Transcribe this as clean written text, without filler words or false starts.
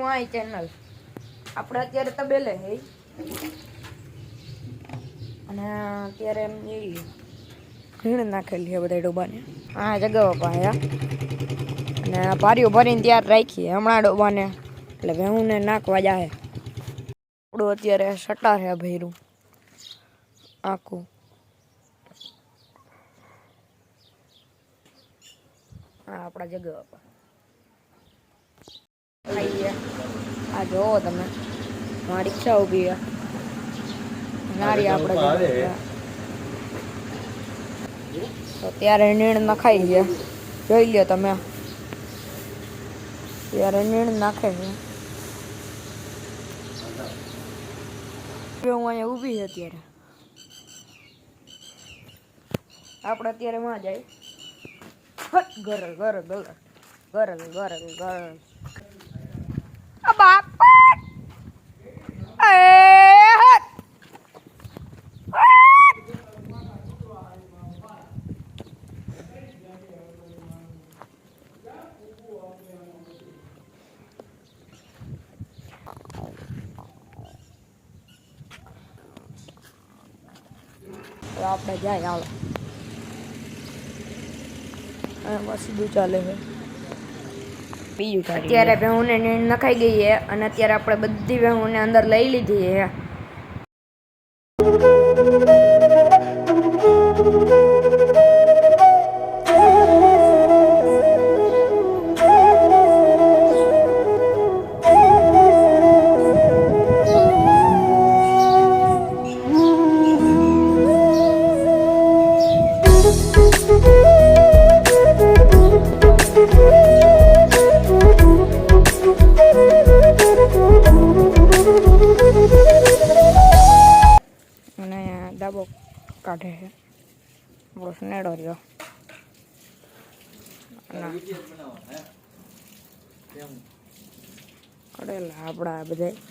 my channel આપણે અત્યારે તબેલે હે અને અત્યારે એમ એ ભીણ નાખેલી છે બધા ડોબાને હા જગાવવા પાયા અને પારીઓ ભરીને તૈયાર રાખીએ હમણાં ડોબાને એટલે ભેહુંને નાખવા જાય આપણું અત્યારે સટાર છે ભૈરું આખું હા આપણા જગાવવા આવીએ આ જોવો તમે મારી રિક્ષા ઊભી છે નારી આપણે તો ત્યારે નીણ નખાઈ છે જોઈ લ્યો તમે ત્યારે નીણ નાખે છે હું અહીંયા ઊભી છે અત્યારે આપણે અત્યારે માં જાય ગરલ ગરલ ગરલ ગરલ ગરલ ગરલ બાપ આપણે જાય હાલો બસ સીધું ચાલે છે બીજું અત્યારે ભેહુંને નીણ નખાઈ ગઈ છે અને અત્યારે આપણે બધી ભેહુંને અંદર લઈ લીધી છે ડાબો કાઢે છે આપણો સ્નેડો રહ્યો કરેલા આપણા બધા